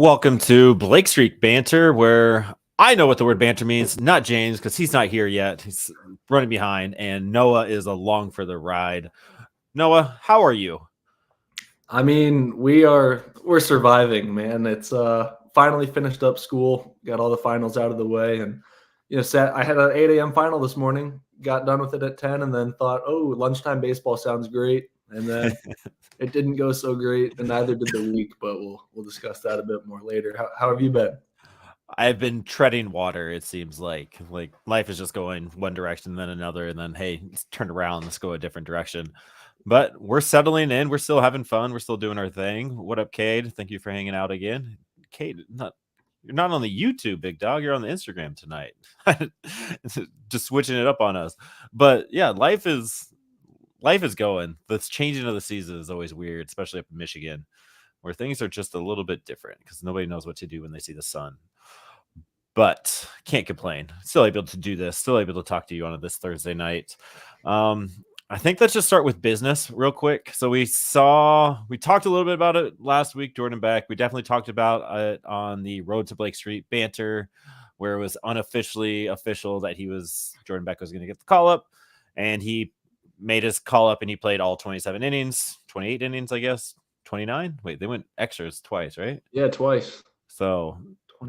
Welcome to Blake Street Banter, where I know what the word banter means, not James, because he's not here yet. He's running behind, and Noah is along for the ride. Noah, how are you? I mean, we're surviving, man. It's finally finished up school, got all the finals out of the way, and I had an 8 a.m. final this morning, got done with it at 10, and then thought, oh, lunchtime baseball sounds great, and then it didn't go so great, and neither did the week, but we'll discuss that a bit more later. How have you been? I've been treading water, it seems like life is just going one direction, then another, and then, hey, let's turn around, let's go a different direction. But we're settling in. We're still having fun. We're still doing our thing. What up, Cade? Thank you for hanging out again. Cade, you're not on the YouTube, big dog. You're on the Instagram tonight. Just switching it up on us. But yeah, life is going. The changing of the season is always weird, especially up in Michigan, where things are just a little bit different because nobody knows what to do when they see the sun. But can't complain. Still able to do this. Still able to talk to you on this Thursday night. I think let's just start with business real quick. So we talked a little bit about it last week, Jordan Beck. We definitely talked about it on the Road to Blake Street Banter, where it was unofficially official that Jordan Beck was going to get the call up, and he made his call up and he played all 27 innings, 28 innings, I guess, 29. Wait, they went extras twice, right? Yeah, twice. So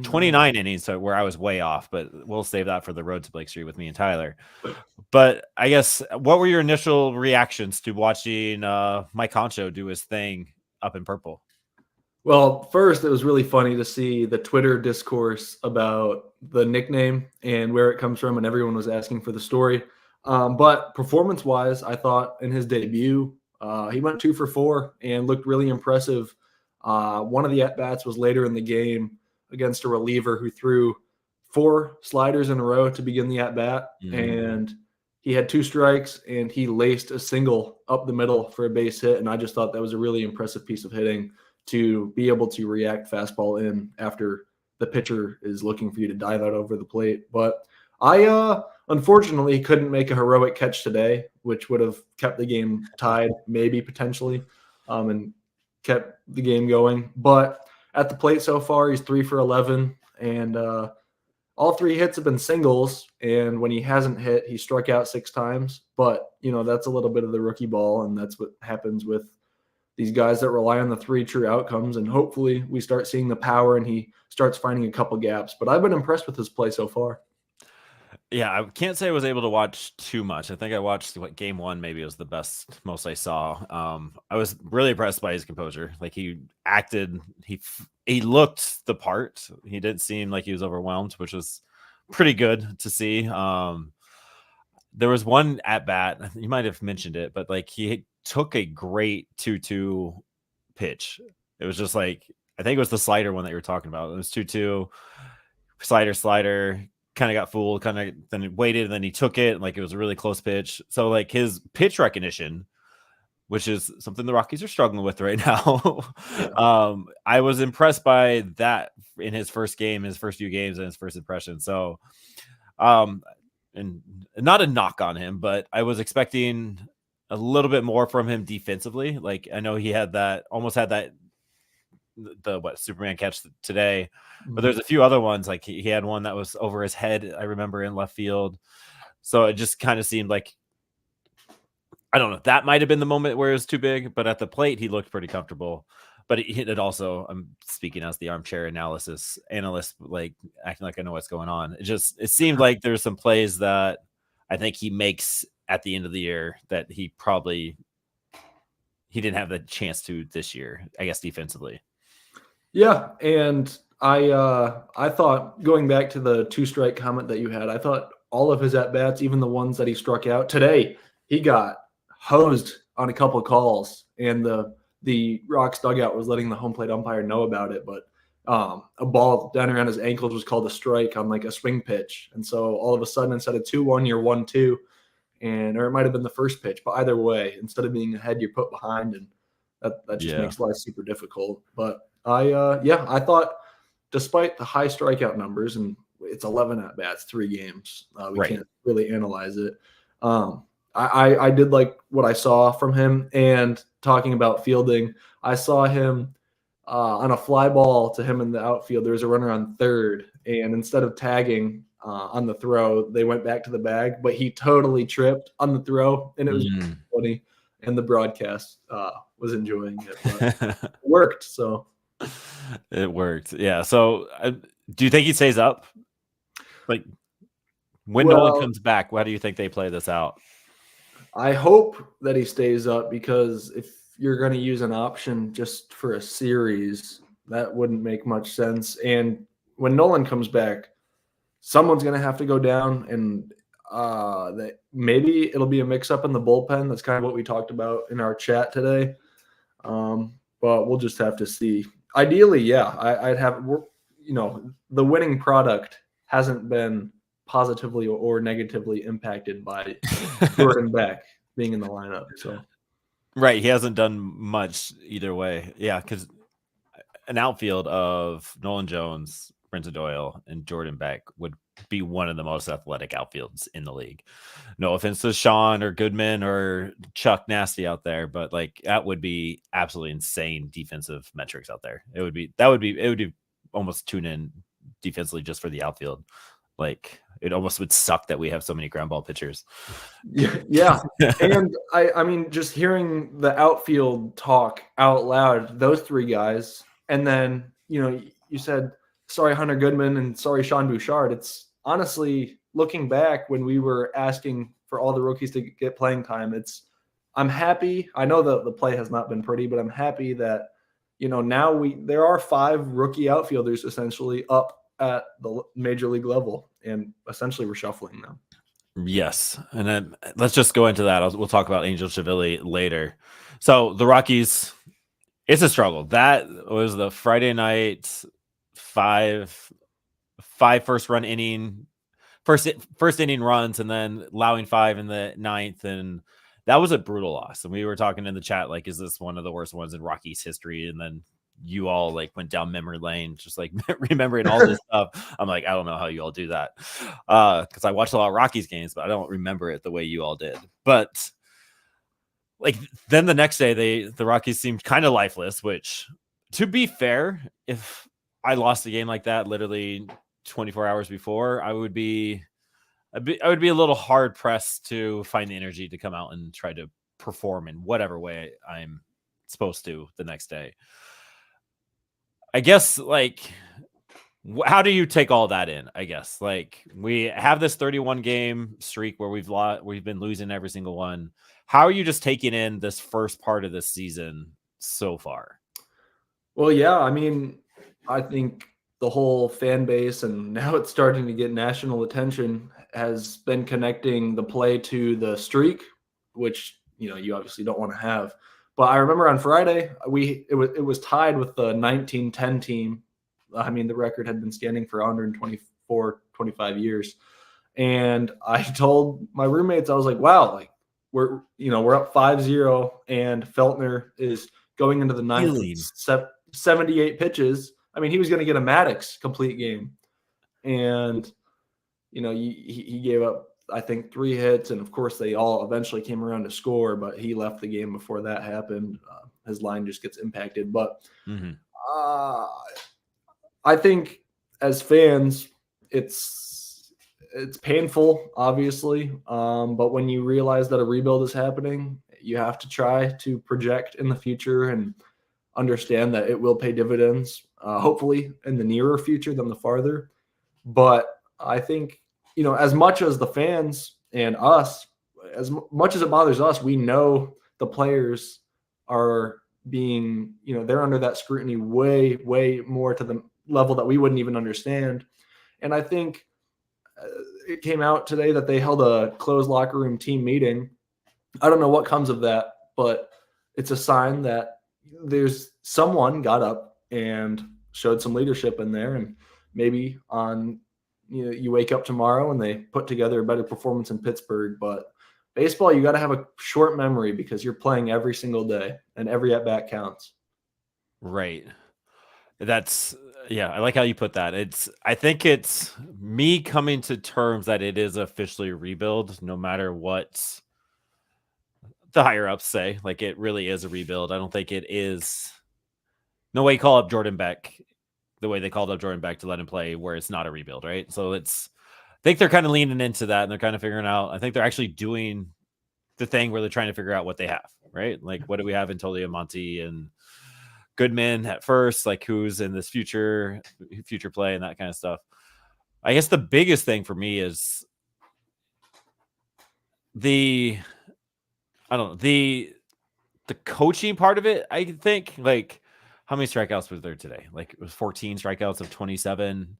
29 innings, so where I was way off, but we'll save that for the Road to Blake Street with me and Tyler. But I guess, what were your initial reactions to watching Mike Concho do his thing up in purple? Well, first, it was really funny to see the Twitter discourse about the nickname and where it comes from, and everyone was asking for the story. But performance-wise, I thought in his debut, he went 2 for 4 and looked really impressive. One of the at-bats was later in the game against a reliever who threw 4 sliders in a row to begin the at-bat, and he had 2 strikes, and he laced a single up the middle for a base hit, and I just thought that was a really impressive piece of hitting to be able to react fastball in after the pitcher is looking for you to dive out over the plate. But I unfortunately couldn't make a heroic catch today, which would have kept the game tied, maybe potentially, and kept the game going. But at the plate so far, he's 3 for 11, and all 3 hits have been singles. And when he hasn't hit, he struck out 6 times. But that's a little bit of the rookie ball, and that's what happens with these guys that rely on the 3 true outcomes. And hopefully we start seeing the power and he starts finding a couple gaps. But I've been impressed with his play so far. Yeah, I can't say I was able to watch too much. I think I watched game 1, maybe it was the most I saw. I was really impressed by his composure. Like, he acted, he looked the part. He didn't seem like he was overwhelmed, which was pretty good to see. There was one at bat, you might have mentioned it, but he took a great 2-2 pitch. It was just I think it was the slider one that you were talking about. It was 2-2 slider, kind of got fooled, then waited, and then he took it. It was a really close pitch. So his pitch recognition, which is something the Rockies are struggling with right now. I was impressed by that in his first game, his first few games, and his first impression. So, and not a knock on him, but I was expecting a little bit more from him defensively. I know he almost had that Superman catch today, but there's a few other ones. He had one that was over his head, I remember, in left field. So it just kind of seemed I don't know, that might have been the moment where it was too big, but at the plate he looked pretty comfortable. But it also, I'm speaking as the armchair analyst, acting like I know what's going on. It seemed like there's some plays that I think he makes at the end of the year that he didn't have the chance to this year, I guess, defensively. Yeah, and I thought, going back to the 2-strike comment that you had, I thought all of his at-bats, even the ones that he struck out today, he got hosed on a couple of calls, and the Rocks dugout was letting the home plate umpire know about it. But a ball down around his ankles was called a strike on a swing pitch, and so all of a sudden, instead of 2-1, you're 1-2, or it might have been the first pitch. But either way, instead of being ahead, you're put behind, and that just makes life super difficult. But I thought, despite the high strikeout numbers, and it's 11 at bats, 3 games, we can't really analyze it. I did like what I saw from him. And talking about fielding, I saw him on a fly ball to him in the outfield, there was a runner on third, and instead of tagging on the throw, they went back to the bag, but he totally tripped on the throw, and it was funny, and the broadcast was enjoying it, but it worked, so. It worked, yeah. So, do you think he stays up? Like, when Nolan comes back, how do you think they play this out? I hope that he stays up, because if you're going to use an option just for a series, that wouldn't make much sense. And when Nolan comes back, someone's going to have to go down, and that maybe it'll be a mix-up in the bullpen. That's kind of what we talked about in our chat today. But we'll just have to see. Ideally, yeah, I'd have, the winning product hasn't been positively or negatively impacted by Jordan Beck being in the lineup. So, right, he hasn't done much either way. Yeah, because an outfield of Nolan Jones, Brenton Doyle, and Jordan Beck would be one of the most athletic outfields in the league. No offense to Sean or Goodman or Chuck Nasty out there, but like that would be absolutely insane defensive metrics out there. It would be almost tune in defensively just for the outfield. Like it almost would suck that we have so many ground ball pitchers. Yeah. And I mean, just hearing the outfield talk out loud, those three guys, and then, you said, sorry, Hunter Goodman, and sorry, Sean Bouchard. It's honestly, looking back when we were asking for all the rookies to get playing time, I'm happy. I know the play has not been pretty, but I'm happy that, now there are 5 rookie outfielders essentially up at the major league level, and essentially we're shuffling them. Yes. And then let's just go into that. We'll talk about Angel Chivilli later. So the Rockies, it's a struggle. That was the Friday night, five first inning runs, and then allowing 5 in the 9th. And that was a brutal loss. And we were talking in the chat, like, is this one of the worst ones in Rockies history? And then you all like went down memory lane, just like remembering all this stuff. I'm like, I don't know how you all do that. Cause I watched a lot of Rockies games, but I don't remember it the way you all did. But like, then the next day the Rockies seemed kind of lifeless, which, to be fair, if I lost a game like that, literally 24 hours before, I would be a little hard pressed to find the energy to come out and try to perform in whatever way I'm supposed to the next day. I guess, like, how do you take all that in? I guess, like, we have this 31 game streak where we've been losing every single one. How are you just taking in this first part of this season so far? Well, yeah, I mean, I think the whole fan base, and now it's starting to get national attention, has been connecting the play to the streak, which, you obviously don't want to have. But I remember on Friday, it was tied with the 1910 team. I mean, the record had been standing for 124, 25 years. And I told my roommates, I was like, wow, like we're up 5-0, and Feltner is going into the 9th with 78 pitches. I mean, he was going to get a Maddox complete game. And, he gave up, I think, 3 hits, and of course they all eventually came around to score, but he left the game before that happened. His line just gets impacted. But I think as fans, it's painful, obviously. But when you realize that a rebuild is happening, you have to try to project in the future and understand that it will pay dividends, hopefully in the nearer future than the farther. But I think, as much as the fans and us, as much as it bothers us, we know the players are being, they're under that scrutiny way, way more to the level that we wouldn't even understand. And I think it came out today that they held a closed locker room team meeting. I don't know what comes of that, but it's a sign that there's someone got up and showed some leadership in there, and maybe you wake up tomorrow and they put together a better performance in Pittsburgh. But baseball, you got to have a short memory, because you're playing every single day and every at bat counts. Right. I like how you put that. I think it's me coming to terms that it is officially a rebuild, no matter what the higher ups say. Like, it really is a rebuild. I don't think it is No way you call up Jordan Beck the way they called up Jordan Beck to let him play where it's not a rebuild, right? So I think they're kind of leaning into that and they're kind of figuring out. I think they're actually doing the thing where they're trying to figure out what they have, right? Like, what do we have in Tolia Monty and Goodman at first? Like, who's in this future play and that kind of stuff. I guess the biggest thing for me is the coaching part of it. I think, like, how many strikeouts was there today? Like, it was 14 strikeouts of 27.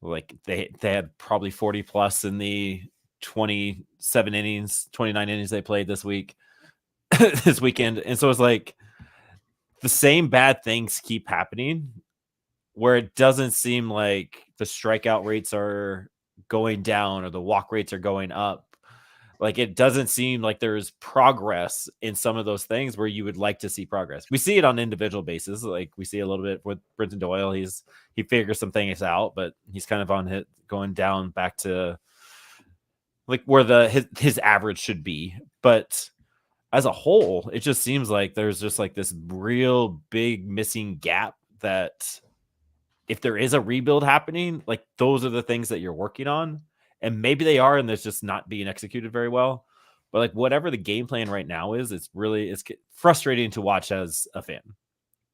Like, they had probably 40 plus in the 29 innings they played this weekend. And so it's like the same bad things keep happening where it doesn't seem like the strikeout rates are going down or the walk rates are going up. Like, it doesn't seem like there's progress in some of those things where you would like to see progress. We see it on individual basis. Like, we see a little bit with Brenton Doyle. He figures some things out, but he's kind of on it going down back to like where his average should be. But as a whole, it just seems like there's just like this real big missing gap that if there is a rebuild happening, like, those are the things that you're working on. And maybe they are, and there's just not being executed very well. But like, whatever the game plan right now is, it's frustrating to watch as a fan.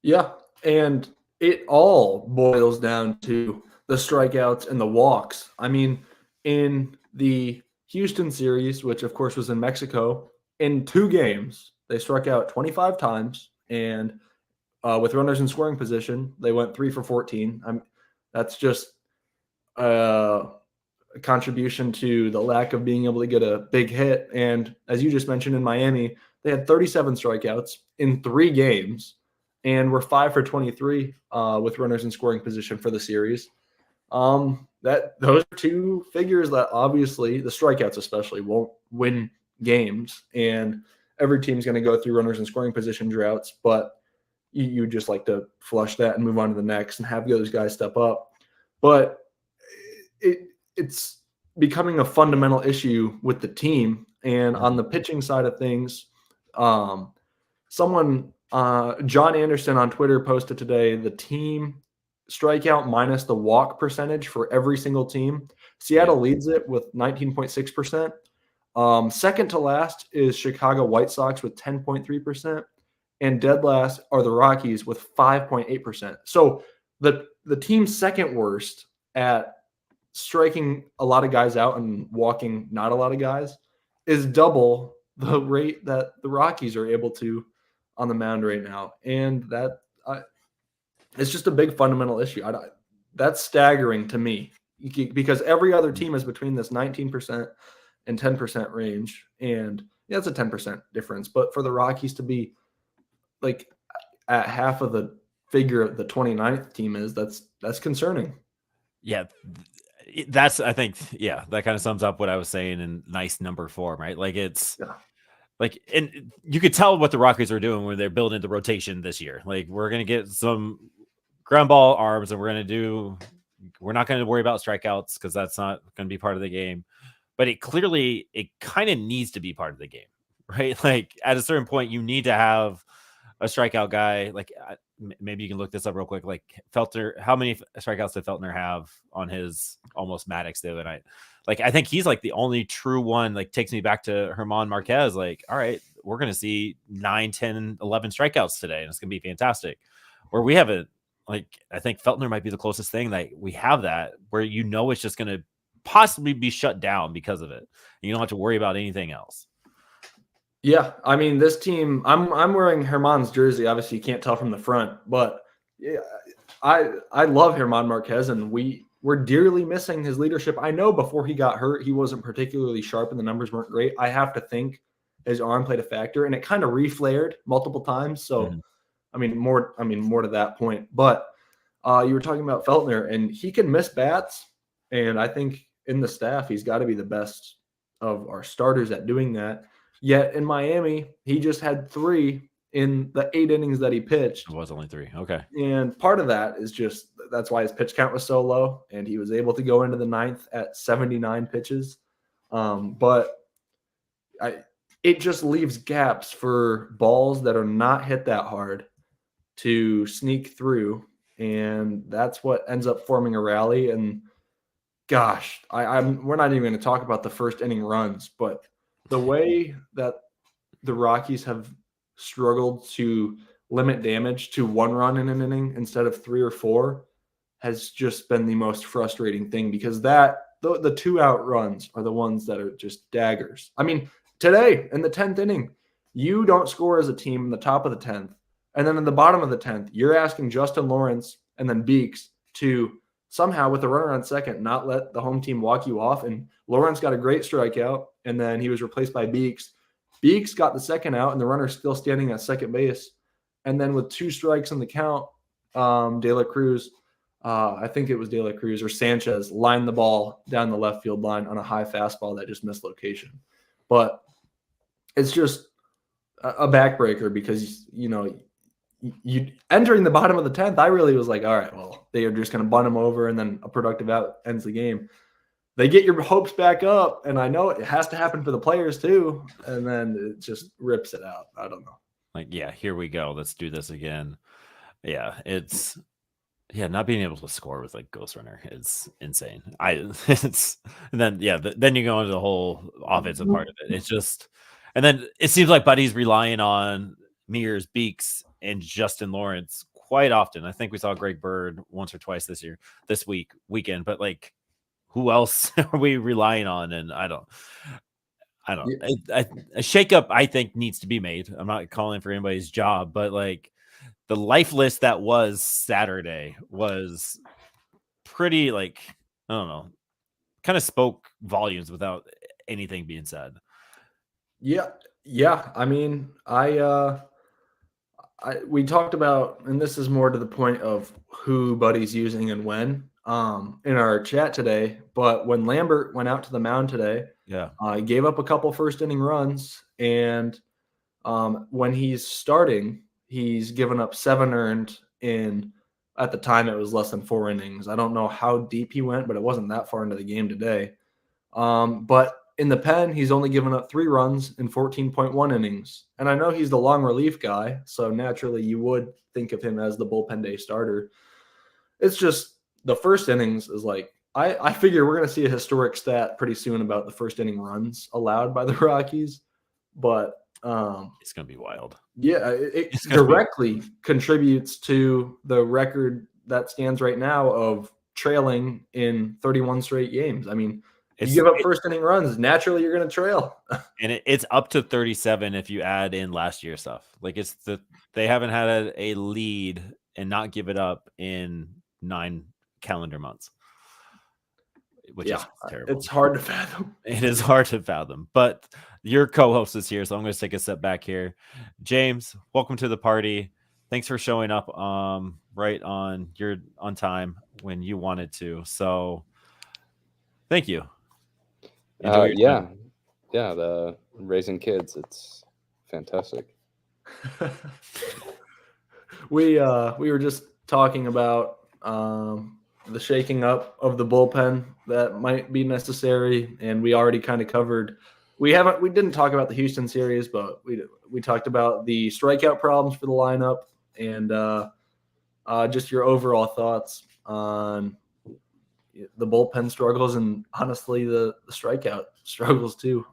Yeah, and it all boils down to the strikeouts and the walks. I mean, in the Houston series, which of course was in Mexico, in 2 games, they struck out 25 times, and with runners in scoring position, they went 3 for 14. That's just a contribution to the lack of being able to get a big hit. And as you just mentioned, in Miami, they had 37 strikeouts in 3 games and were 5 for 23 with runners in scoring position for the series. Those are 2 figures that obviously the strikeouts especially won't win games, and every team's going to go through runners in scoring position droughts, but you just like to flush that and move on to the next and have those guys step up. But it's becoming a fundamental issue with the team. And on the pitching side of things, John Anderson on Twitter posted today the team strikeout minus the walk percentage for every single team. Seattle leads it with 19.6%. Second to last is Chicago White Sox with 10.3%. And dead last are the Rockies with 5.8%. So the team second worst at striking a lot of guys out and walking not a lot of guys is double the rate that the Rockies are able to on the mound right now. And that it's just a big fundamental issue. That's staggering to me because every other team is between this 19% and 10% range. And yeah, it's a 10% difference. But for the Rockies to be like at half of the figure the 29th team is, that's concerning. Yeah, that's, I think, yeah, that kind of sums up what I was saying in nice number form, right? Like, it's like, and you could tell what the Rockies are doing when they're building the rotation this year. Like, we're going to get some ground ball arms and we're not going to worry about strikeouts because that's not going to be part of the game. But it kind of needs to be part of the game, right? Like, at a certain point, you need to have a strikeout guy. Like, maybe you can look this up real quick. Like, Feltner, how many strikeouts did Feltner have on his almost Maddox the other night? Like, I think he's like the only true one. Like, takes me back to Herman Marquez. Like, all right, we're going to see 9, 10, 11 strikeouts today, and it's going to be fantastic. Where we haven't, like, I think Feltner might be the closest thing that we have that where it's just going to possibly be shut down because of it. You don't have to worry about anything else. Yeah, I mean, this team, I'm wearing Herman's jersey. Obviously, you can't tell from the front, but yeah, I love Herman Marquez, and we're dearly missing his leadership. I know before he got hurt, he wasn't particularly sharp and the numbers weren't great. I have to think his arm played a factor, and it kind of reflared multiple times. So, I mean, more to that point. But you were talking about Feltner, and he can miss bats, and I think in the staff, he's got to be the best of our starters at doing that. Yet in Miami, he just had 3 in the 8 innings that he pitched. It was only 3. Okay. And part of that is just that's why his pitch count was so low, and he was able to go into the 9th at 79 pitches. But it just leaves gaps for balls that are not hit that hard to sneak through, and that's what ends up forming a rally. And gosh, we're not even going to talk about the first inning runs, but the way that the Rockies have struggled to limit damage to 1 run in an inning instead of 3 or 4 has just been the most frustrating thing, because the 2-out runs are the ones that are just daggers. I mean, today in the 10th inning, you don't score as a team in the top of the 10th, and then in the bottom of the 10th, you're asking Justin Lawrence and then Beeks to somehow, with a runner on second, not let the home team walk you off. And Lawrence got a great strikeout, and then he was replaced by Beeks. Beeks got the second out, and the runner's still standing at second base. And then with 2 strikes in the count, De La Cruz, I think it was De La Cruz or Sanchez, lined the ball down the left field line on a high fastball that just missed location. But it's just a backbreaker, because, you entering the bottom of the 10th, I really was like, all right, well, they are just going to bunt him over, and then a productive out ends the game. They get your hopes back up, and I know it has to happen for the players too, and then it just rips it out. I don't know. Like, yeah, here we go. Let's do this again. Yeah, not being able to score with like Ghost Runner is insane. And then then you go into the whole offensive part of it. It's just, and then it seems like Buddy's relying on Mears, Beeks, and Justin Lawrence quite often. I think we saw Greg Bird once or twice this weekend, but like, who else are we relying on? And I don't. A shakeup, I think, needs to be made. I'm not calling for anybody's job, but like, the lifeless that was Saturday was pretty, like, I don't know, kind of spoke volumes without anything being said. Yeah. I mean, we talked about, and this is more to the point of who Buddy's using and when, in our chat today. But when Lambert went out to the mound today, he gave up a couple first inning runs, and when he's starting, he's given up 7 earned in, at the time it was less than 4 innings. I don't know how deep he went, but it wasn't that far into the game today. But in the pen, he's only given up 3 runs in 14.1 innings. And I know he's the long relief guy, so naturally you would think of him as the bullpen day starter. It's just the first innings is like, I figure we're going to see a historic stat pretty soon about the first inning runs allowed by the Rockies. But it's going to be wild. Yeah, it directly contributes to the record that stands right now of trailing in 31 straight games. I mean, you give up first inning runs, naturally you're going to trail. And it's up to 37 if you add in last year's stuff. Like, they haven't had a lead and not give it up in 9 calendar months, which is terrible. It's hard to fathom. It is hard to fathom, but your co-host is here, so I'm going to take a step back here. James, welcome to the party. Thanks for showing up right on time when you wanted to. So thank you. The raising kids, it's fantastic. We were just talking about the shaking up of the bullpen that might be necessary, and we already kind of covered. We didn't talk about the Houston series, but we talked about the strikeout problems for the lineup, and just your overall thoughts on the bullpen struggles, and honestly the strikeout struggles too.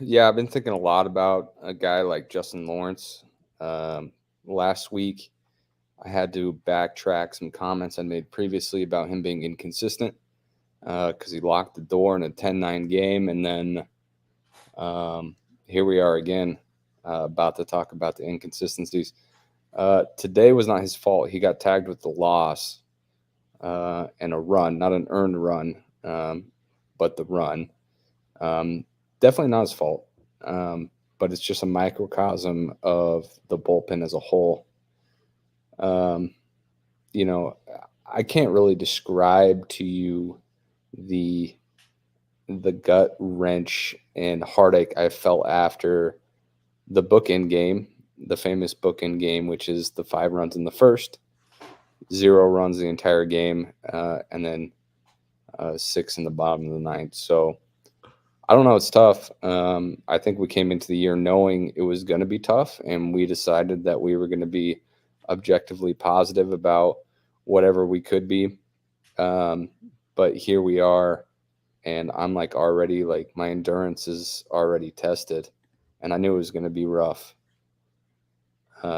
Yeah, I've been thinking a lot about a guy like Justin Lawrence. Last week, I had to backtrack some comments I made previously about him being inconsistent because he locked the door in a 10-9 game. And then here we are again about to talk about the inconsistencies. Today was not his fault. He got tagged with the loss and a run, not an earned run, but the run. Definitely not his fault, but it's just a microcosm of the bullpen as a whole. I can't really describe to you the gut wrench and heartache I felt after the bookend game, the famous bookend game, which is the 5 runs in the first, 0 runs the entire game, and then 6 in the bottom of the ninth. So I don't know. It's tough. I think we came into the year knowing it was going to be tough, and we decided that we were going to be objectively positive about whatever we could be. But here we are, and I'm like already like my endurance is already tested, and I knew it was going to be rough.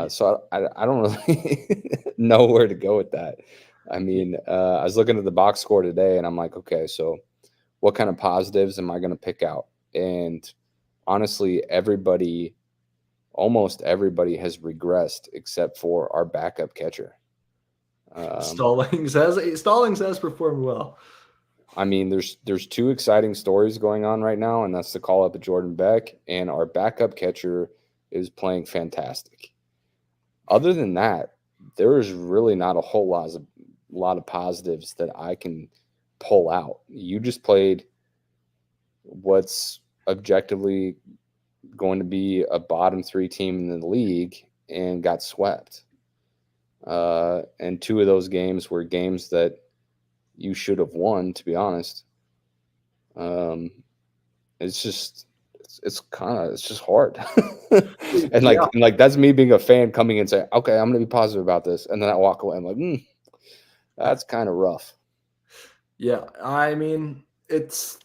So I don't really know where to go with that. I mean, I was looking at the box score today, and I'm like, okay, so what kind of positives am I going to pick out? And honestly, almost everybody has regressed except for our backup catcher. Stallings has performed well. I mean, there's two exciting stories going on right now, and that's the call up of Jordan Beck, and our backup catcher is playing fantastic. Other than that, there is really not a whole lot of positives that I can pull out. You just played what's objectively going to be a bottom 3 team in the league and got swept. And 2 of those games were games that you should have won, to be honest. It's just hard. and like that's me being a fan coming in and saying, okay, I'm going to be positive about this. And then I walk away. I'm like, that's kind of rough. Yeah. I mean, it's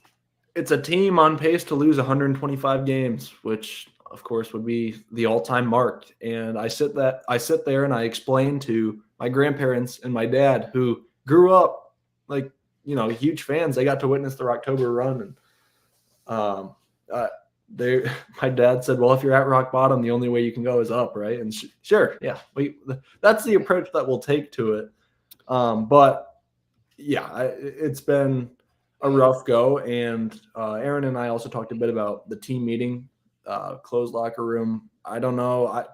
a team on pace to lose 125 games, which of course would be the all-time mark. And I sit there and I explain to my grandparents and my dad, who grew up like, huge fans. They got to witness the October run. And my dad said, well, if you're at rock bottom, the only way you can go is up, right? And sure, yeah, that's the approach that we'll take to it. But yeah, it's been a rough go. And Aaron and I also talked a bit about the team meeting, closed locker room. I don't know. I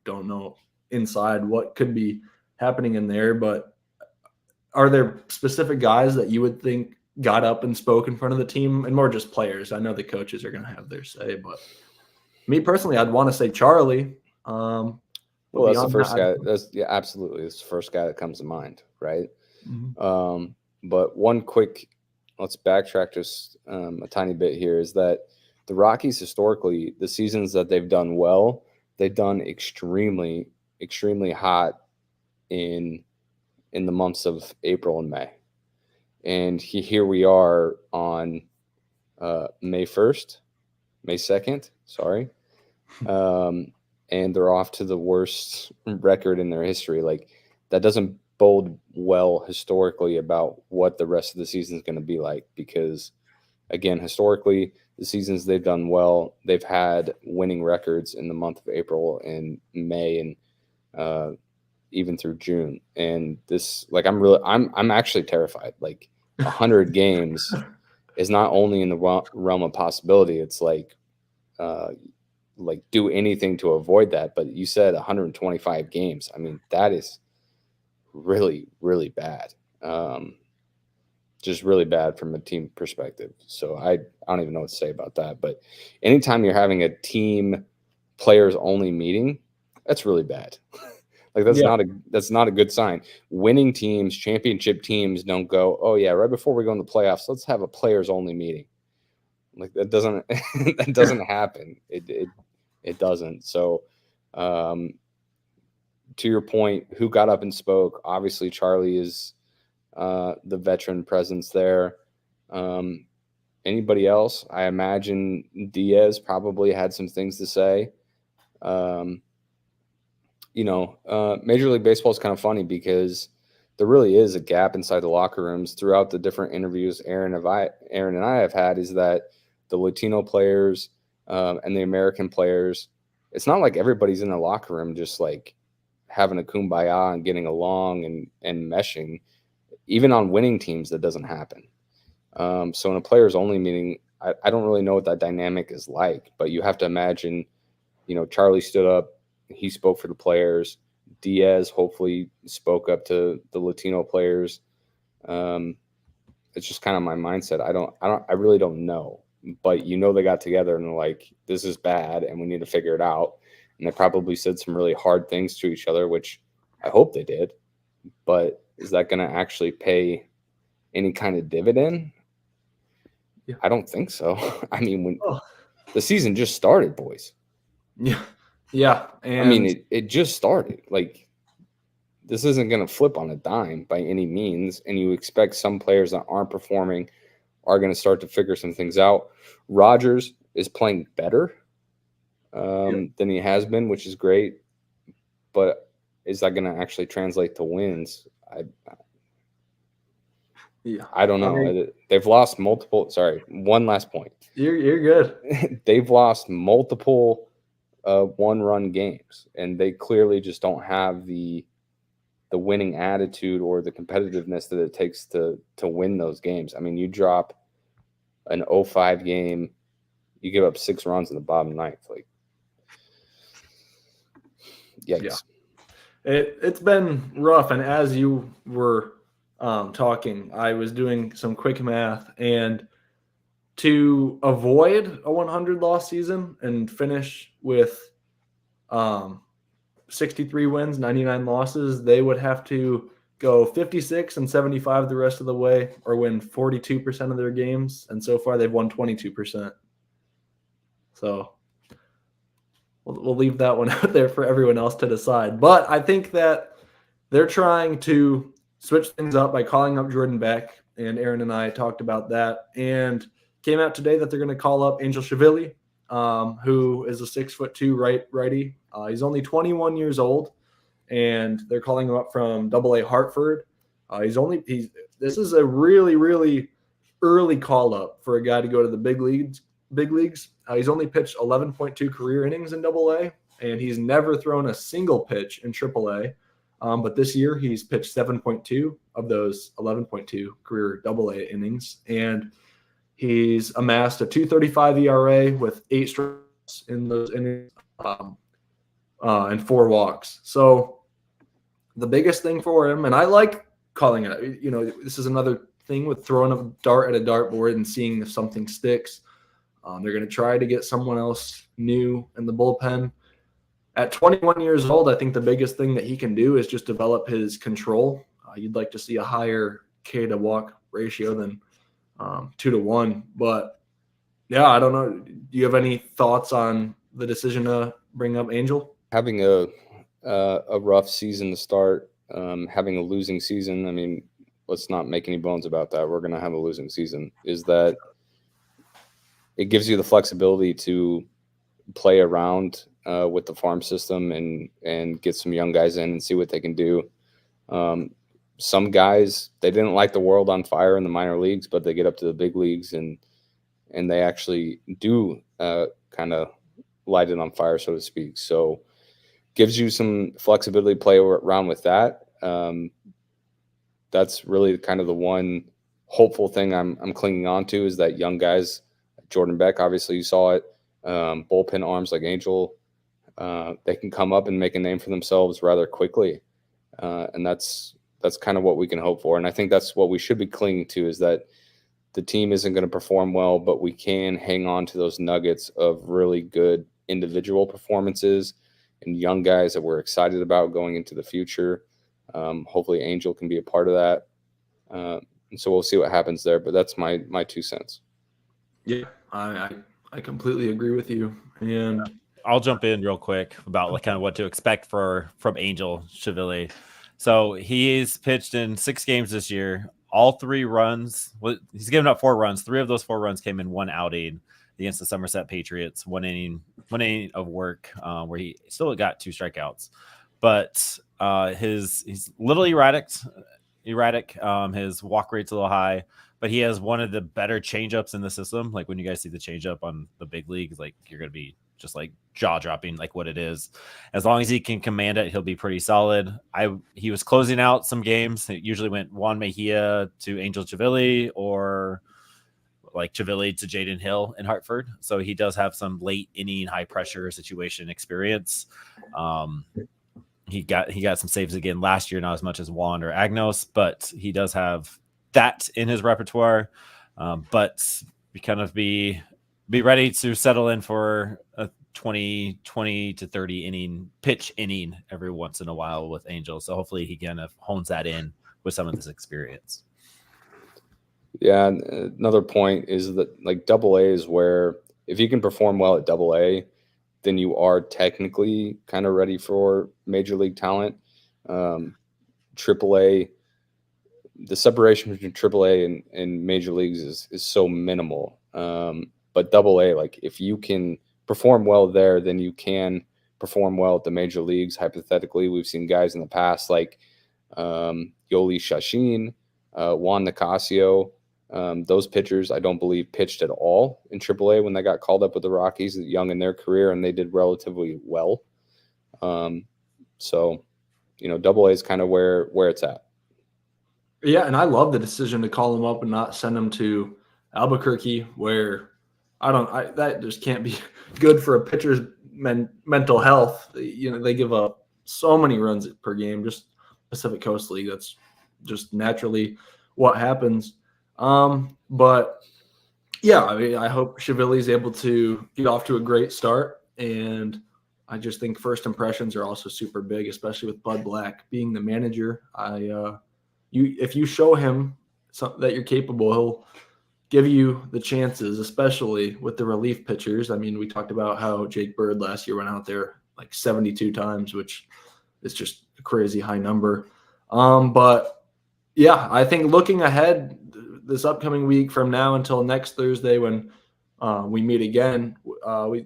don't know inside what could be happening in there, but are there specific guys that you would think got up and spoke in front of the team, and more just players? I know the coaches are going to have their say, but me personally, I'd want to say Charlie. Well, that's the first guy. Absolutely. It's the first guy that comes to mind, right? Mm-hmm. But let's backtrack just a tiny bit here, is that the Rockies historically, the seasons that they've done well, they've done extremely, extremely hot in the months of April and May. And here we are on May 2nd, sorry. And they're off to the worst record in their history. Like, that doesn't bode well historically about what the rest of the season is going to be like, because, again, historically, the seasons they've done well, they've had winning records in the month of April and May and even through June. And this, like, I'm actually terrified. Like, 100 games is not only in the realm of possibility. It's like do anything to avoid that. But you said 125 games. I mean, that is really, really bad. Just really bad from a team perspective. So I don't even know what to say about that. But anytime you're having a team players only meeting, that's really bad. Like, that's not a good sign. Winning teams, championship teams don't go, oh yeah, right before we go in the playoffs, let's have a players only meeting. Like, that doesn't happen. It doesn't. So to your point, who got up and spoke? Obviously Charlie is the veteran presence there. Anybody else? I imagine Diaz probably had some things to say. Major League Baseball is kind of funny because there really is a gap inside the locker rooms throughout the different interviews Aaron and I have had, is that the Latino players and the American players, it's not like everybody's in the locker room just like having a kumbaya and getting along and meshing. Even on winning teams, that doesn't happen. So in a players only meeting, I don't really know what that dynamic is like, but you have to imagine, Charlie stood up. He spoke for the players. Diaz hopefully spoke up to the Latino players. It's just kind of my mindset. I really don't know, but they got together and they're like, this is bad and we need to figure it out. And they probably said some really hard things to each other, which I hope they did, but is that going to actually pay any kind of dividend? Yeah. I don't think so. I mean, when the season just started, boys. Yeah. Yeah, and I mean, it just started. Like, this isn't going to flip on a dime by any means, and you expect some players that aren't performing are going to start to figure some things out. Rodgers is playing better than he has been, which is great, but is that going to actually translate to wins? I don't know. They've lost multiple. Sorry, one last point. You're good. They've lost multiple one-run games, and they clearly just don't have the winning attitude or the competitiveness that it takes to win those games. I mean, you drop an 0-5 game, you give up 6 runs in the bottom ninth. Like, yikes. Yeah. It's been rough, and as you were talking, I was doing some quick math, and to avoid a 100 loss season and finish with 63 wins, 99 losses, they would have to go 56 and 75 the rest of the way, or win 42% of their games, and so far they've won 22%. So we'll leave that one out there for everyone else to decide. But I think that they're trying to switch things up by calling up Jordan Beck, and Aaron and I talked about that, and came out today that they're going to call up Angel Chivilli, who is a 6'2" righty. He's only 21 years old, and they're calling him up from AA Hartford. This is a really, really early call up for a guy to go to the big leagues. He's only pitched 11.2 career innings in AA, and he's never thrown a single pitch in AAA. But this year he's pitched 7.2 of those 11.2 career AA innings, and he's amassed a 2.35 ERA with 8 strikeouts in those innings and 4 walks. So the biggest thing for him, and I like calling it, this is another thing with throwing a dart at a dartboard and seeing if something sticks. They're going to try to get someone else new in the bullpen. At 21 years old, I think the biggest thing that he can do is just develop his control. You'd like to see a higher K to walk ratio than 2-1. But, yeah, I don't know. Do you have any thoughts on the decision to bring up Angel? Having a rough season to start, having a losing season, I mean, let's not make any bones about that. We're going to have a losing season. Is that it gives you the flexibility to play around with the farm system and get some young guys in and see what they can do. Some guys, they didn't light the world on fire in the minor leagues, but they get up to the big leagues and they actually do kind of light it on fire, so to speak. So gives you some flexibility to play around with that. That's really kind of the one hopeful thing I'm clinging on to, is that young guys, Jordan Beck, obviously you saw it, bullpen arms like Angel, they can come up and make a name for themselves rather quickly. And that's kind of what we can hope for. And I think that's what we should be clinging to, is that the team isn't going to perform well, but we can hang on to those nuggets of really good individual performances and young guys that we're excited about going into the future. Hopefully Angel can be a part of that. And so we'll see what happens there, but that's my 2 cents. Yeah, I completely agree with you. And I'll jump in real quick about kind of what to expect from Angel Chivilli. So he's pitched in 6 games this year. All 3 runs. He's given up 4 runs. 3 of those 4 runs came in 1 outing against the Somerset Patriots. 1 inning of work where he still got 2 strikeouts. But he's a little erratic. His walk rate's a little high, but he has one of the better changeups in the system. Like when you guys see the changeup on the big leagues, like you're going to be just like jaw dropping, like what it is. As long as he can command it, he'll be pretty solid. He was closing out some games. It usually went Juan Mejia to Angel Chivilli, or like Chivilli to Jaden Hill in Hartford. So he does have some late inning, high pressure situation experience. He got some saves again last year, not as much as Juan or Agnos, but he does have that in his repertoire. But we kind of be ready to settle in for a 20 to 30 pitch inning every once in a while with Angel. So hopefully he kind of hones that in with some of this experience. Yeah. Another point is that like AA is where if you can perform well at AA, then you are technically kind of ready for major league talent. AAA, the separation between AAA and major leagues is so minimal. But AA, like if you can perform well there, then you can perform well at the major leagues. Hypothetically, we've seen guys in the past like Yoli Shashin, Juan Nicasio. Those pitchers, I don't believe, pitched at all in AAA when they got called up with the Rockies, young in their career, and they did relatively well. So, AA is kind of where it's at. Yeah, and I love the decision to call him up and not send him to Albuquerque, where that just can't be good for a pitcher's mental health. They give up so many runs per game, just Pacific Coast League. That's just naturally what happens. But yeah, I mean, I hope Chivilli is able to get off to a great start, and I just think first impressions are also super big, especially with Bud Black being the manager. If you show him that you're capable, he'll give you the chances, especially with the relief pitchers. I mean, we talked about how Jake Bird last year went out there like 72 times, which is just a crazy high number. But yeah, I think looking ahead this upcoming week from now until next Thursday when we meet again,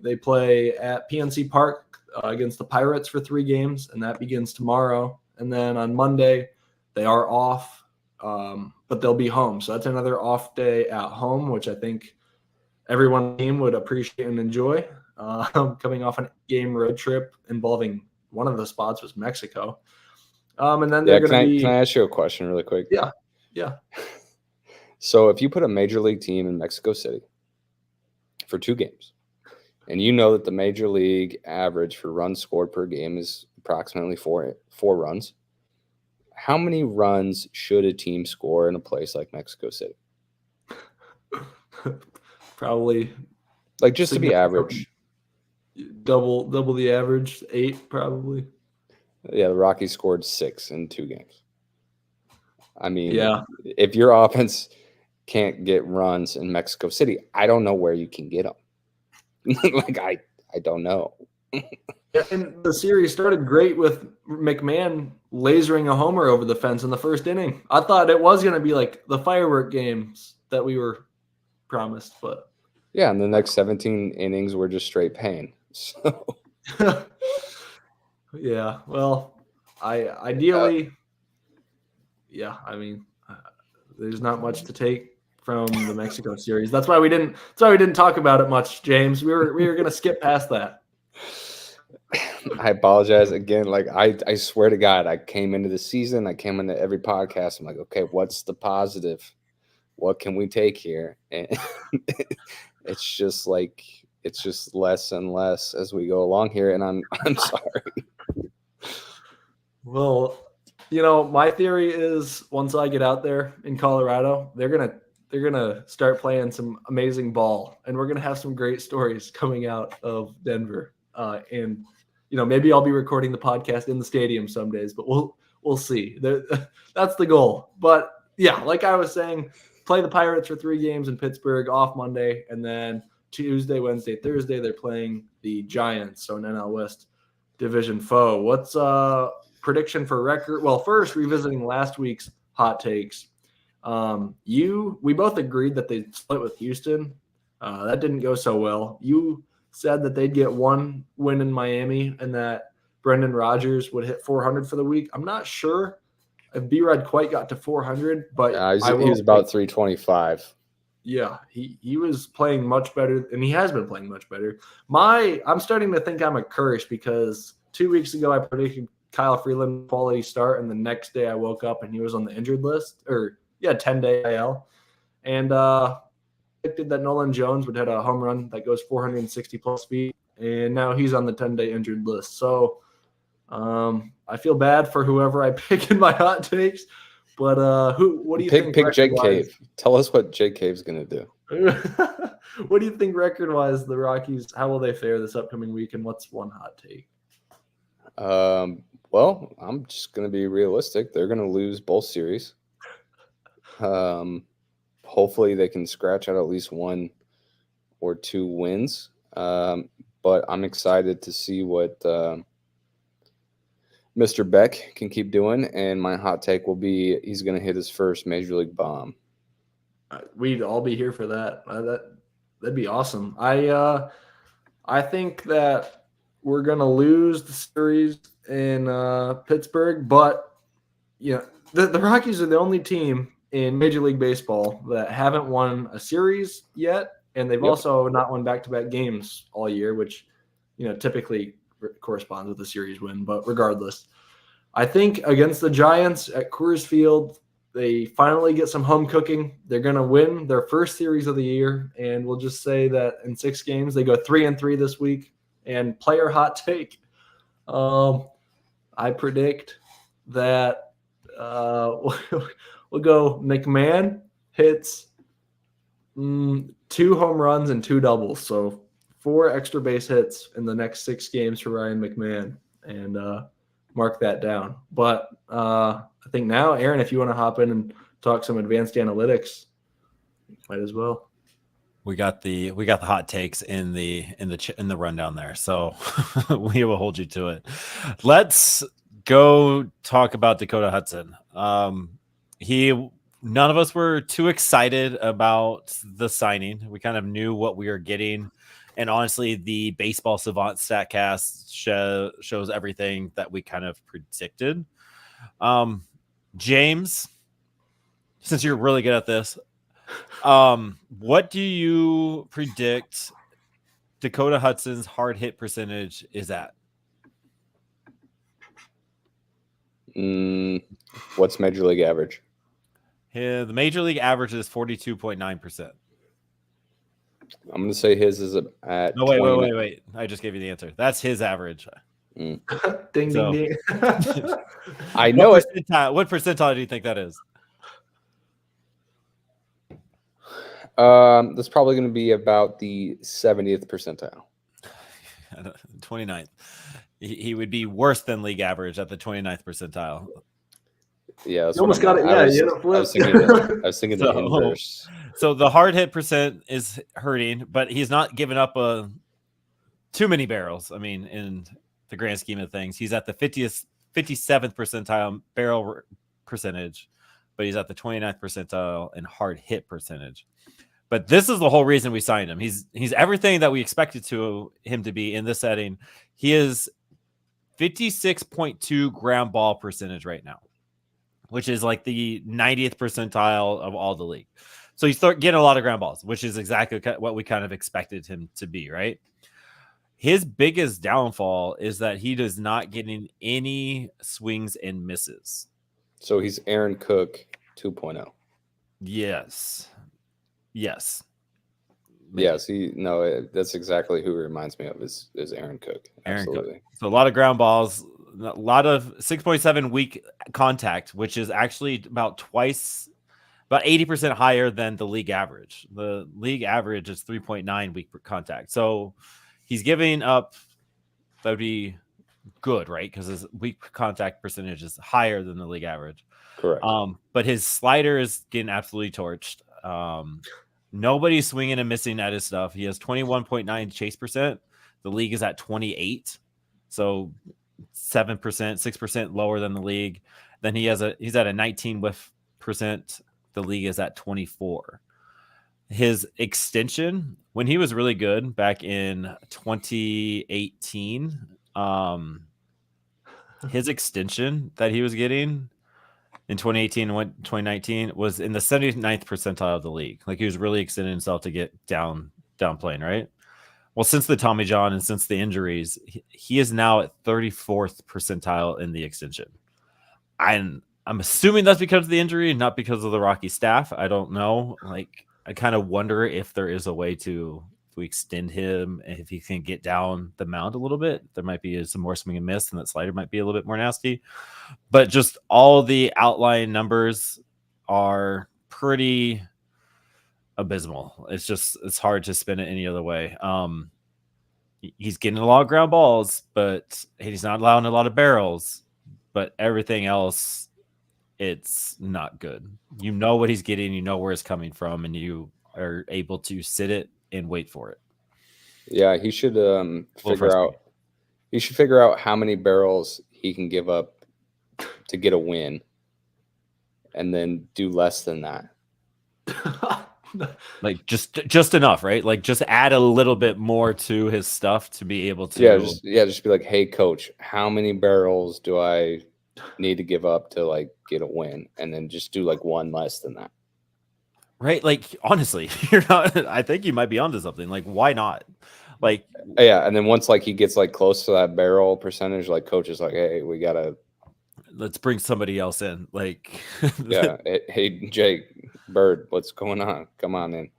they play at PNC Park against the Pirates for 3 games, and that begins tomorrow. And then on Monday, they are off, but they'll be home. So that's another off day at home, which I think everyone on the team would appreciate and enjoy. Coming off a game road trip involving one of the spots was Mexico. And then they're going to be – Can I ask you a question really quick? Yeah. So if you put a major league team in Mexico City for 2 games, and you know that the major league average for runs scored per game is approximately four runs, how many runs should a team score in a place like Mexico City? Probably like just to be average. Double the average, 8 probably. Yeah, the Rockies scored 6 in 2 games. I mean, yeah. If your offense can't get runs in Mexico City, I don't know where you can get them. Like I don't know. And the series started great with McMahon lasering a homer over the fence in the first inning. I thought it was going to be like the firework games that we were promised, but yeah, and the next 17 innings were just straight pain. So yeah, well, ideally, there's not much to take from the Mexico series. That's why we didn't talk about it much, James. We were going to skip past that. I apologize again. Like I swear to God, I came into the season. I came into every podcast. I'm like, okay, what's the positive? What can we take here? And it's just less and less as we go along here. And I'm sorry. Well, my theory is once I get out there in Colorado, they're gonna start playing some amazing ball, and we're gonna have some great stories coming out of Denver. And maybe I'll be recording the podcast in the stadium some days, but we'll see. That's the goal. But yeah, like I was saying, play the Pirates for 3 games in Pittsburgh, off Monday, and then Tuesday, Wednesday, Thursday they're playing the Giants, so an NL West division foe. What's prediction for record? Well, first revisiting last week's hot takes. We both agreed that they'd split with Houston. That didn't go so well. You said that they'd get 1 win in Miami and that Brendan Rodgers would hit 400 for the week. I'm not sure if B-Rod quite got to 400, but he was about 325. Yeah, he was playing much better, and he has been playing much better. I'm starting to think I'm a curse because 2 weeks ago I predicted Kyle Freeland quality start, and the next day I woke up and he was on the injured list, 10-day IL, and predicted that Nolan Jones would hit a home run that goes 460 plus feet, and now he's on the 10-day injured list. So I feel bad for whoever I pick in my hot takes, but what do you think? Pick Jake Cave. Tell us what Jake Cave's going to do. What do you think record-wise the Rockies, how will they fare this upcoming week, and what's one hot take? Well, I'm just going to be realistic. They're going to lose both series. Hopefully they can scratch out at least 1 or 2 wins. But but I'm excited to see what Mr. Beck can keep doing. And my hot take will be he's going to hit his first Major League bomb. We'd all be here for that. That'd be awesome. I think that we're gonna lose the series in Pittsburgh, but the Rockies are the only team in Major League Baseball that haven't won a series yet, and they've also not won back-to-back games all year, which typically corresponds with a series win. But regardless, I think against the Giants at Coors Field, they finally get some home cooking. They're going to win their first series of the year, and we'll just say that in 6 games, they go 3-3 this week. And player hot take, I predict that we'll go McMahon hits 2 home runs and 2 doubles. So 4 extra base hits in the next 6 games for Ryan McMahon, and mark that down. But I think now, Aaron, if you want to hop in and talk some advanced analytics, might as well. We got the hot takes in the rundown there, so we will hold you to it. Let's go talk about Dakota Hudson. None of us were too excited about the signing. We kind of knew what we were getting, and honestly, the Baseball Savant Statcast shows everything that we kind of predicted. James, since you're really good at this, what do you predict Dakota Hudson's hard hit percentage is at? What's Major League average? The Major League average is 42.9%. I'm going to say his is at. No, wait. I just gave you the answer. That's his average. Ding, ding, ding. I know it. What percentile do you think that is? That's probably going to be about the 70th percentile. 29th. He would be worse than league average at the 29th percentile. Yeah, you almost got it. Yeah, I was thinking the inverse. So the hard hit percent is hurting, but he's not giving up too many barrels. I mean, in the grand scheme of things, he's at the 57th percentile barrel percentage, but he's at the 29th percentile in hard hit percentage. But this is the whole reason we signed him. He's everything that we expected him to be in this setting. He is 56.2 ground ball percentage right now, which is like the 90th percentile of all the league. So you start getting a lot of ground balls, which is exactly what we kind of expected him to be, right? His biggest downfall is that he does not get in any swings and misses. So he's Aaron Cook 2.0. Yes. Yes, that's exactly who he reminds me of is Aaron Cook. Absolutely. Cook. So a lot of ground balls, a lot of 6.7 weak contact, which is actually about 80% higher than the league average. The league average is 3.9 weak per contact. So he's giving up, that would be good, right? Because his weak contact percentage is higher than the league average. Correct. But his slider is getting absolutely torched. Nobody's swinging and missing at his stuff. He has 21.9 chase percent. The league is at 28. So 7%, 6% lower than the league. Then he's at a 19 whiff percent. The league is at 24. His extension, when he was really good back in 2018, his extension that he was getting in 2018 and 2019 was in the 79th percentile of the league. Like he was really extending himself to get down playing, right? Well, since the Tommy John and since the injuries, he is now at 34th percentile in the extension. I'm assuming that's because of the injury, not because of the Rocky staff. I don't know. Like I kind of wonder if there is a way to extend him, if he can get down the mound a little bit. There might be some more swing and miss, and that slider might be a little bit more nasty. But just all the outline numbers are pretty abysmal. It's hard to spin it any other way. He's getting a lot of ground balls, but he's not allowing a lot of barrels. But everything else, it's not good. You know what he's getting, you know where it's coming from, and you are able to sit it and wait for it. Yeah, he should figure out how many barrels he can give up to get a win, and then do less than that. Like just enough, right? Like just add a little bit more to his stuff to be able to. Just be like, hey, coach, how many barrels do I need to give up to like get a win, and then just do like one less than that. Right? Like honestly, you're not. I think you might be onto something. Like why not? Like yeah, and then once like he gets like close to that barrel percentage, like coach is like, hey, we gotta. Let's bring somebody else in. Like, yeah, hey Jake Bird, what's going on? Come on in.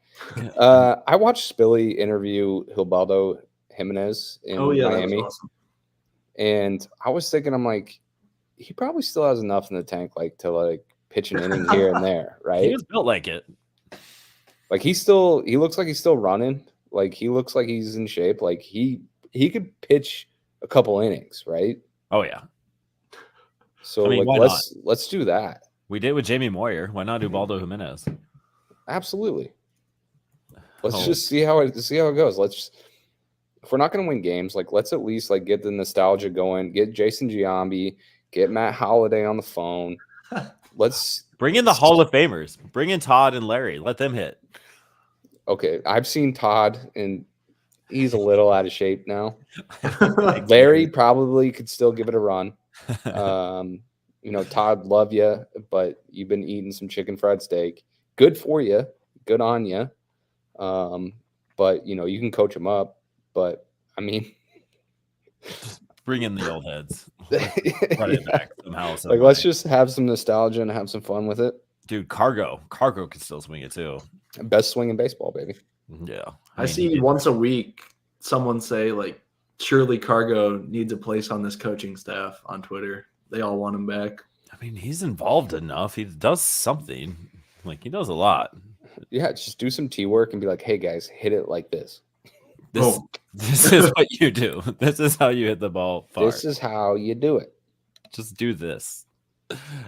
I watched Spilly interview Gilbaldo Jimenez in Miami, that was awesome. and I was thinking, I'm like, he probably still has enough in the tank, like to like pitch an inning here and there, right? He was built like it. Like he looks like he's still running. Like he looks like he's in shape. Like he could pitch a couple innings, right? Oh yeah. So I mean, like let's do that. We did with Jamie Moyer. Why not do Baldo Jimenez? Absolutely. Let's just see how it goes. If we're not going to win games, like let's at least like get the nostalgia going. Get Jason Giambi, get Matt Holliday on the phone. Let's bring in the Hall of Famers. Bring in Todd and Larry. Let them hit. Okay, I've seen Todd, and he's a little out of shape now. Larry probably could still give it a run. Todd, love you, but you've been eating some chicken fried steak. Good for you. Good on you. But you can coach him up. But I mean, just bring in the old heads. Run it back somehow. Like let's just have some nostalgia and have some fun with it. Dude, Cargo could still swing it too. Best swing in baseball, baby. Yeah. I see once a week someone say like, surely Cargo needs a place on this coaching staff on Twitter. They all want him back. I mean, he's involved enough. He does something. Like he does a lot. Yeah, just do some tee work and be like, hey guys, hit it like this. This is what you do. This is how you hit the ball far. This is how you do it. Just do this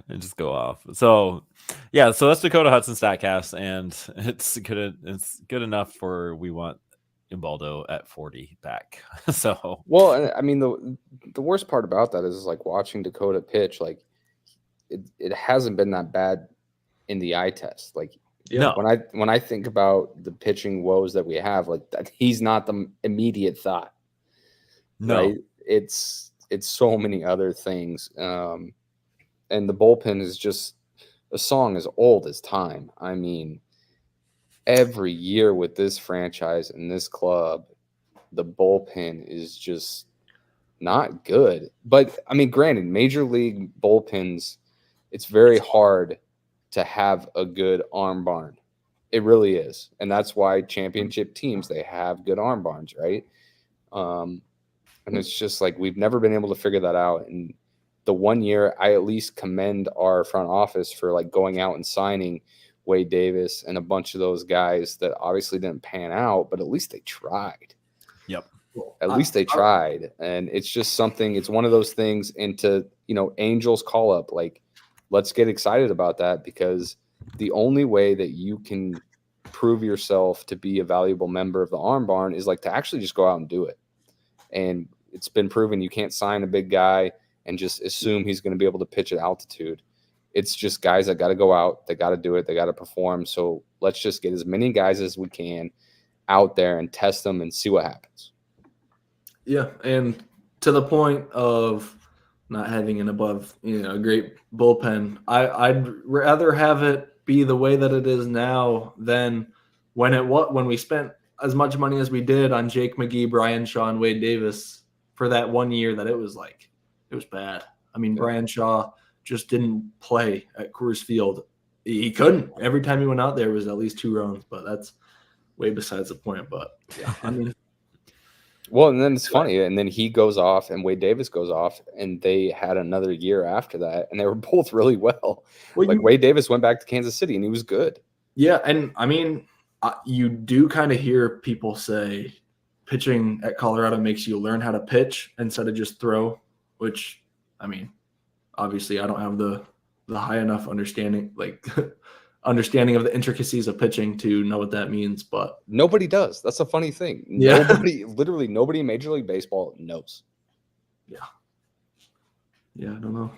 and just go off. So yeah, so that's Dakota Hudson Statcast, and it's good enough for we want Ubaldo at 40 back. So well, I mean the worst part about that is like watching Dakota pitch, like it hasn't been that bad in the eye test. Like no. When I think about the pitching woes that we have, like that, he's not the immediate thought. No, right? It's so many other things. And the bullpen is just a song as old as time. I mean, every year with this franchise and this club, the bullpen is just not good. But I mean, granted, major league bullpens, it's very hard to have a good arm barn. It really is. And that's why championship teams, they have good arm barns, right? And it's just like we've never been able to figure that out. And the one year, I at least commend our front office for like going out and signing Wade Davis and a bunch of those guys that obviously didn't pan out, but at least they tried. Yep. At least they tried. And it's just something, it's one of those things into, Angels call up, like, let's get excited about that, because the only way that you can prove yourself to be a valuable member of the arm barn is like to actually just go out and do it. And it's been proven you can't sign a big guy and just assume he's going to be able to pitch at altitude. It's just guys that got to go out. They got to do it. They got to perform. So let's just get as many guys as we can out there and test them and see what happens. Yeah. And to the point of not having an above, a great bullpen, I'd rather have it be the way that it is now than when we spent as much money as we did on Jake McGee, Brian Shaw, and Wade Davis for that 1 year that it was bad. I mean, Brian Shaw just didn't play at Coors Field. He couldn't. Every time he went out there was at least 2 runs, but that's way besides the point. But yeah, I mean. Well, and then it's funny, and then he goes off, and Wade Davis goes off, and they had another year after that, and they were both really well. Wade Davis went back to Kansas City, and he was good. Yeah, and I mean, you do kind of hear people say pitching at Colorado makes you learn how to pitch instead of just throw, which, I mean, obviously I don't have the high enough understanding, like understanding of the intricacies of pitching to know what that means. But nobody does. That's a funny thing. Yeah. Literally nobody in Major League Baseball knows. Yeah, I don't know.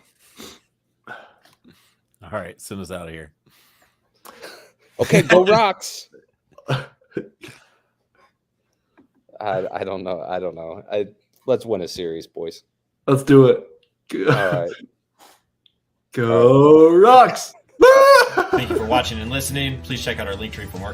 All right, send us out of here. Okay, go Rocks. I don't know. Let's win a series, boys. Let's do it. All right. Go Rocks! Thank you for watching and listening. Please check out our link tree for more